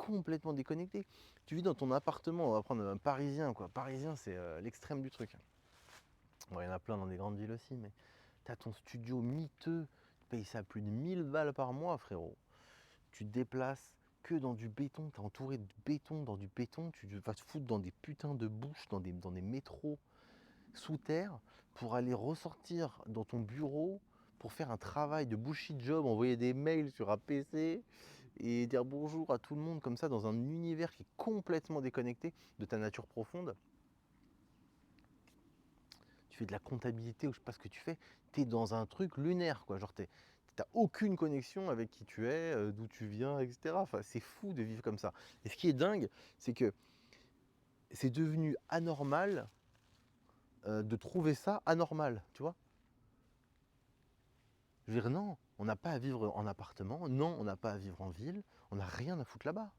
complètement déconnecté. Tu vis dans ton appartement, on va prendre un Parisien, quoi. Parisien, c'est l'extrême du truc. Bon, il y en a plein dans des grandes villes aussi, mais t'as ton studio miteux, tu payes ça plus de 1000 balles par mois, frérot. Tu te déplaces que dans du béton, t'es entouré de béton, dans du béton, tu vas te foutre dans des putains de bouches, dans des métros sous terre, pour aller ressortir dans ton bureau, pour faire un travail de bullshit job, envoyer des mails sur un PC et dire bonjour à tout le monde comme ça dans un univers qui est complètement déconnecté de ta nature profonde. Tu fais de la comptabilité ou je sais pas ce que tu fais, tu es dans un truc lunaire, quoi. Genre, t'as aucune connexion avec qui tu es, d'où tu viens, etc. Enfin, c'est fou de vivre comme ça. Et ce qui est dingue, c'est que c'est devenu anormal de trouver ça anormal, tu vois. Je veux dire, non, on n'a pas à vivre en appartement, non, on n'a pas à vivre en ville, on n'a rien à foutre là-bas.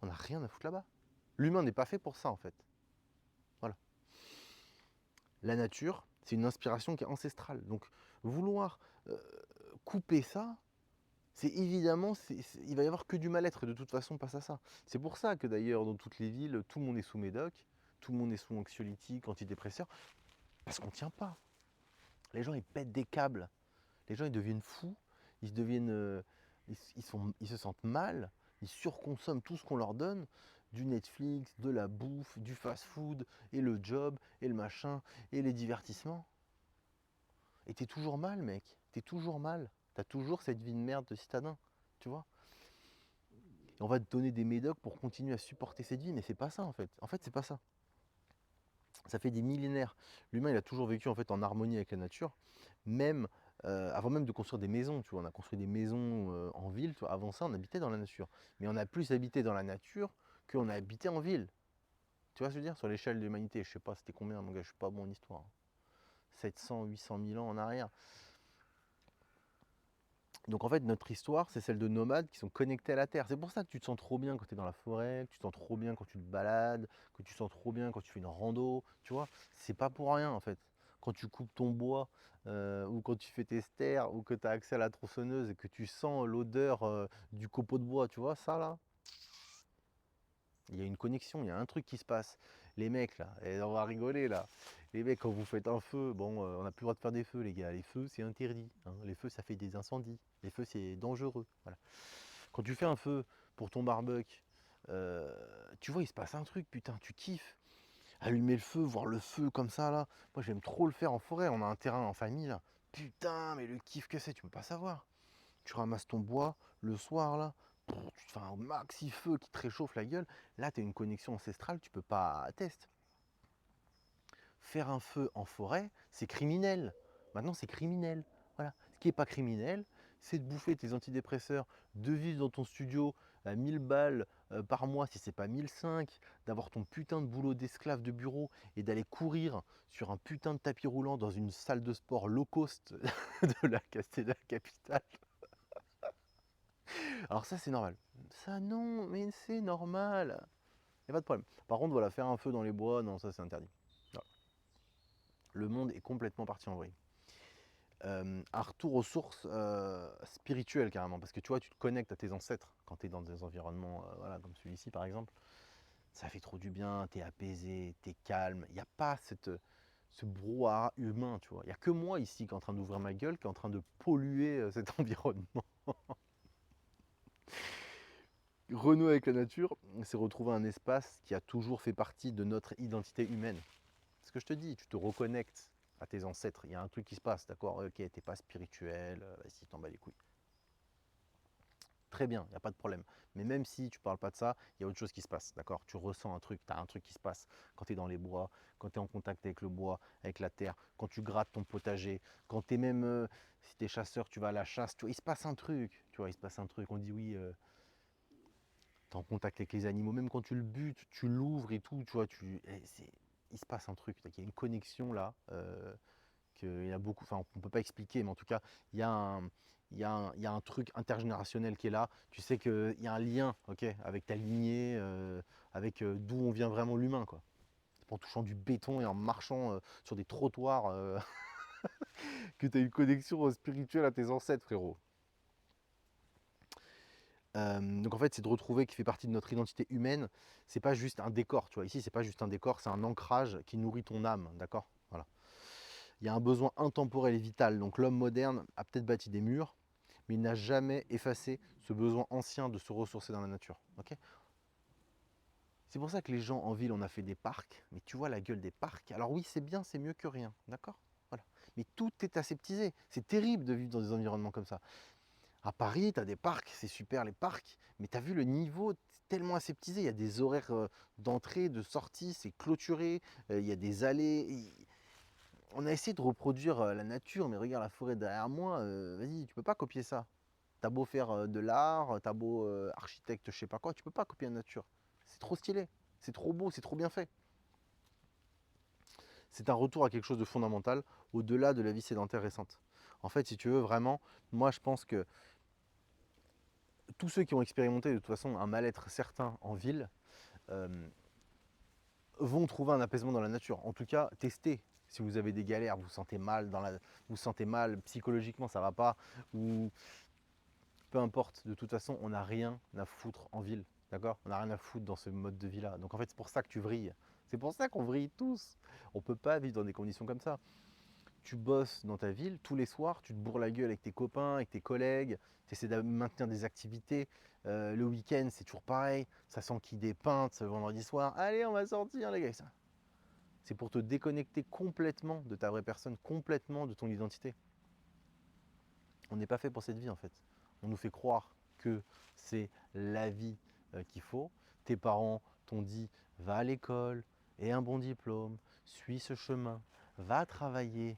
On n'a rien à foutre là-bas. L'humain n'est pas fait pour ça, en fait. Voilà. La nature, c'est une inspiration qui est ancestrale. Donc, vouloir euh, couper ça, c'est évidemment, il va y avoir que du mal-être de toute façon face à ça. C'est pour ça que d'ailleurs, dans toutes les villes, tout le monde est sous médoc, tout le monde est sous anxiolytique, antidépresseur, parce qu'on ne tient pas. Les gens, ils pètent des câbles. Les gens, ils deviennent fous, ils se deviennent, ils se sentent mal, ils surconsomment tout ce qu'on leur donne, du Netflix, de la bouffe, du fast-food, et le job, et le machin, et les divertissements. Et t'es toujours mal, mec. T'es toujours mal. T'as toujours cette vie de merde de citadin, tu vois. Et on va te donner des médocs pour continuer à supporter cette vie, mais c'est pas ça en fait. En fait, c'est pas ça. Ça fait des millénaires. L'humain, il a toujours vécu en fait en harmonie avec la nature, même avant même de construire des maisons. Tu vois, on a construit des maisons en ville. Tu vois. Avant ça, on habitait dans la nature. Mais on a plus habité dans la nature qu'on a habité en ville. Tu vois ce que je veux dire? Sur l'échelle de l'humanité, je sais pas c'était combien, mon gars, je suis pas bon en histoire. 700, 800 000 ans en arrière. Donc en fait, notre histoire, c'est celle de nomades qui sont connectés à la terre. C'est pour ça que tu te sens trop bien quand tu es dans la forêt, que tu te sens trop bien quand tu te balades, que tu te sens trop bien quand tu fais une rando, tu vois. C'est pas pour rien en fait. Quand tu coupes ton bois, ou quand tu fais tes stères, ou que tu as accès à la tronçonneuse et que tu sens l'odeur du copeau de bois, tu vois, ça là, il y a une connexion, il y a un truc qui se passe. Les mecs là, et on va rigoler là. Les mecs, quand vous faites un feu, bon, on n'a plus le droit de faire des feux, les gars. Les feux, c'est interdit, hein. Les feux, ça fait des incendies. Les feux, c'est dangereux. Voilà. Quand tu fais un feu pour ton barbecue, tu vois, il se passe un truc, putain, tu kiffes. Allumer le feu, voir le feu comme ça là. Moi, j'aime trop le faire en forêt. On a un terrain en famille là. Putain, mais le kiff que c'est, tu peux pas savoir. Tu ramasses ton bois le soir là, tu te fais un maxi feu qui te réchauffe la gueule. Là, tu as une connexion ancestrale, tu peux pas tester. Faire un feu en forêt, c'est criminel. Maintenant, c'est criminel. Voilà. Ce qui n'est pas criminel, c'est de bouffer tes antidépresseurs, de vivre dans ton studio à 1000 balles par mois, si c'est pas 1005, d'avoir ton putain de boulot d'esclave de bureau et d'aller courir sur un putain de tapis roulant dans une salle de sport low cost de la capitale. Alors ça, c'est normal. Ça, non, mais c'est normal. Il n'y a pas de problème. Par contre, voilà, faire un feu dans les bois, non, ça, c'est interdit. Voilà. Le monde est complètement parti en vrille. Un retour aux sources spirituelles carrément, parce que tu vois, tu te connectes à tes ancêtres quand tu es dans des environnements voilà, comme celui-ci par exemple. Ça fait trop du bien, tu es apaisé, tu es calme. Il n'y a pas ce brouhaha humain, tu vois. Il n'y a que moi ici qui est en train d'ouvrir ma gueule, qui est en train de polluer cet environnement. Renouer avec la nature, c'est retrouver un espace qui a toujours fait partie de notre identité humaine. C'est ce que je te dis, tu te reconnectes à tes ancêtres. Il y a un truc qui se passe, d'accord? Ok, t'es pas spirituel, vas-y, t'en bats les couilles. Très bien, il n'y a pas de problème. Mais même si tu ne parles pas de ça, il y a autre chose qui se passe, d'accord? Tu ressens un truc, tu as un truc qui se passe quand tu es dans les bois, quand tu es en contact avec le bois, avec la terre, quand tu grattes ton potager, quand tu es même, si tu es chasseur, tu vas à la chasse, tu vois, il se passe un truc, tu vois, il se passe un truc. On dit oui, tu es en contact avec les animaux, même quand tu le butes, tu l'ouvres et tout, tu vois, il se passe un truc, il y a une connexion là, qu'il y a beaucoup, enfin on ne peut pas expliquer, mais en tout cas, il y a un, il y a un truc intergénérationnel qui est là. Tu sais qu'il y a un lien, ok, avec ta lignée, avec d'où on vient vraiment l'humain, quoi. C'est pas en touchant du béton et en marchant sur des trottoirs que tu as une connexion spirituelle à tes ancêtres, frérot. Donc en fait, c'est de retrouver qui fait partie de notre identité humaine. C'est pas juste un décor, tu vois? Ici, c'est pas juste un décor, c'est un ancrage qui nourrit ton âme, d'accord? Voilà. Il y a un besoin intemporel et vital. Donc l'homme moderne a peut-être bâti des murs, mais il n'a jamais effacé ce besoin ancien de se ressourcer dans la nature. Ok. C'est pour ça que les gens en ville, on a fait des parcs, mais tu vois la gueule des parcs. Alors oui, c'est bien, c'est mieux que rien, d'accord? Voilà. Mais tout est aseptisé. C'est terrible de vivre dans des environnements comme ça. À Paris, tu as des parcs, c'est super les parcs, mais tu as vu le niveau tellement aseptisé. Il y a des horaires d'entrée, de sortie, c'est clôturé, il y a des allées. On a essayé de reproduire la nature, mais regarde la forêt derrière moi, vas-y, tu peux pas copier ça. T'as beau faire de l'art, t'as beau architecte, je sais pas quoi, tu peux pas copier la nature. C'est trop stylé, c'est trop beau, c'est trop bien fait. C'est un retour à quelque chose de fondamental, au-delà de la vie sédentaire récente. En fait, si tu veux vraiment, moi je pense que tous ceux qui ont expérimenté de toute façon un mal-être certain en ville euh, vont trouver un apaisement dans la nature. En tout cas, testez. Si vous avez des galères, vous vous sentez mal, vous vous sentez mal psychologiquement, ça va pas, ou peu importe, de toute façon, on n'a rien à foutre en ville, d'accord? On n'a rien à foutre dans ce mode de vie-là. Donc en fait, c'est pour ça que tu vrilles. C'est pour ça qu'on vrille tous. On ne peut pas vivre dans des conditions comme ça. Tu bosses dans ta ville, tous les soirs, tu te bourres la gueule avec tes copains, avec tes collègues, tu essaies de maintenir des activités. Le week-end, c'est toujours pareil. Ça s'enquille des pintes le vendredi soir. Allez, on va sortir, les gars. C'est pour te déconnecter complètement de ta vraie personne, complètement de ton identité. On n'est pas fait pour cette vie en fait. On nous fait croire que c'est la vie qu'il faut. Tes parents t'ont dit va à l'école, aie un bon diplôme, suis ce chemin, va travailler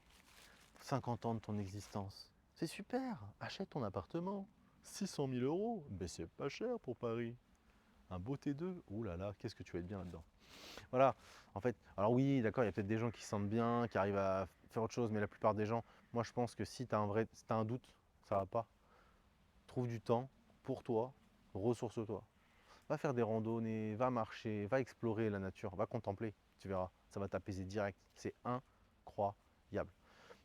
50 ans de ton existence. C'est super, achète ton appartement. 600 000 euros, mais c'est pas cher pour Paris. Un beau T2, ouh là là, qu'est-ce que tu vas être bien là-dedans. Voilà, en fait, alors oui, d'accord, il y a peut-être des gens qui se sentent bien, qui arrivent à faire autre chose, mais la plupart des gens, moi je pense que si tu as si un doute, ça va pas. Trouve du temps pour toi, ressource-toi. Va faire des randonnées, va marcher, va explorer la nature, va contempler, tu verras, ça va t'apaiser direct. C'est incroyable.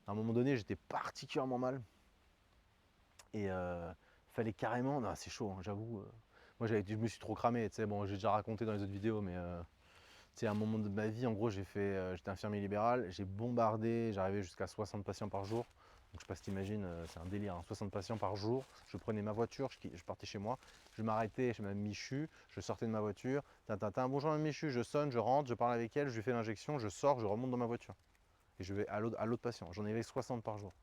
À un moment donné, j'étais particulièrement mal et fallait carrément, non, c'est chaud, hein, j'avoue. Moi, je me suis trop cramé, tu sais, bon, j'ai déjà raconté dans les autres vidéos, mais tu sais, à un moment de ma vie, en gros, j'étais infirmier libéral, j'ai bombardé, j'arrivais jusqu'à 60 patients par jour. Donc, je sais pas si t'imagines, c'est un délire, hein, 60 patients par jour. Je prenais ma voiture, je partais chez moi, je m'arrêtais chez Mme Michu, je sortais de ma voiture, bonjour Mme Michu, je sonne, je rentre, je parle avec elle, je lui fais l'injection, je sors, je remonte dans ma voiture. Et je vais à l'autre patient. J'en avais 60 par jour.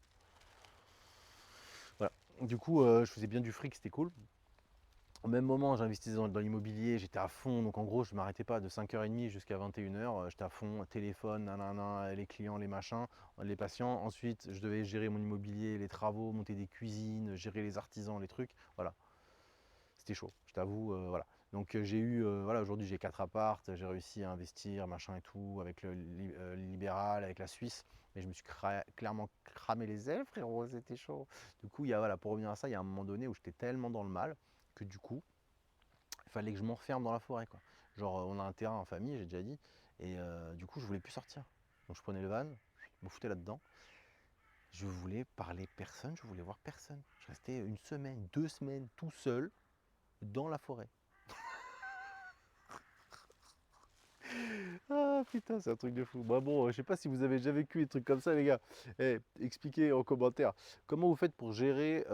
Voilà. Du coup, je faisais bien du fric, c'était cool. Au même moment, j'investissais dans l'immobilier, j'étais à fond. Donc en gros, je ne m'arrêtais pas de 5h30 jusqu'à 21h. J'étais à fond, téléphone, nanana, les clients, les machins, les patients. Ensuite, je devais gérer mon immobilier, les travaux, monter des cuisines, gérer les artisans, les trucs. Voilà, c'était chaud, je t'avoue. Voilà. Donc j'ai eu, voilà, aujourd'hui j'ai 4 appartes, j'ai réussi à investir, machin et tout, avec le libéral, avec la Suisse. Mais je me suis clairement cramé les ailes, frérot, c'était chaud. Du coup, voilà, pour revenir à ça, il y a un moment donné où j'étais tellement dans le mal que du coup, il fallait que je m'enferme dans la forêt, quoi. Genre, on a un terrain en famille, j'ai déjà dit, et du coup, je voulais plus sortir. Donc, je prenais le van, je me foutais là-dedans. Je voulais parler personne, je voulais voir personne. Je restais une semaine, 2 semaines, tout seul, dans la forêt. Ah putain, c'est un truc de fou. Bah bon, je sais pas si vous avez déjà vécu des trucs comme ça, les gars. Eh, expliquez en commentaire. Comment vous faites pour gérer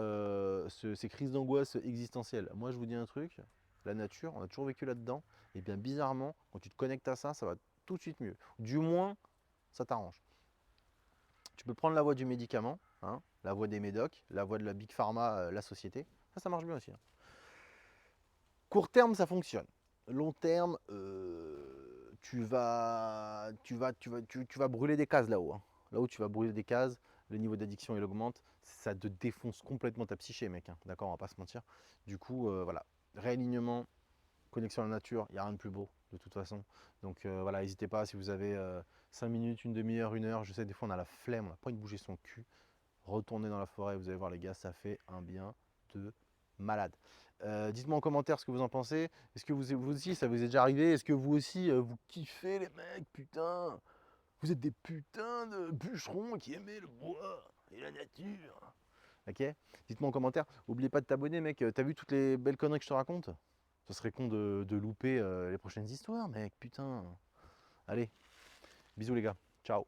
ces crises d'angoisse existentielles? Moi, je vous dis un truc, la nature, on a toujours vécu là-dedans. Et bien bizarrement, quand tu te connectes à ça, ça va tout de suite mieux. Du moins, ça t'arrange. Tu peux prendre la voie du médicament, hein, la voie des médocs, la voie de la big pharma, la société. Ça marche bien aussi, hein. Court terme, ça fonctionne. Long terme, tu vas brûler des cases là-haut, hein. Là-haut, tu vas brûler des cases, le niveau d'addiction il augmente, ça te défonce complètement ta psyché, mec, hein. D'accord, on va pas se mentir. Du coup, voilà, réalignement, connexion à la nature, il n'y a rien de plus beau de toute façon. Donc voilà, n'hésitez pas si vous avez 5 minutes, une demi-heure, 1 heure, je sais des fois on a la flemme, on n'a pas envie de bouger son cul. Retournez dans la forêt, vous allez voir les gars, ça fait un bien de malade. Dites-moi en commentaire ce que vous en pensez. Est-ce que vous aussi ça vous est déjà arrivé? Est-ce que vous aussi vous kiffez les mecs? Putain, vous êtes des putains de bûcherons qui aimaient le bois et la nature. Ok? Dites-moi en commentaire. N'oubliez pas de t'abonner, mec. T'as vu toutes les belles conneries que je te raconte? Ce serait con de louper les prochaines histoires, mec. Putain. Allez, bisous les gars. Ciao.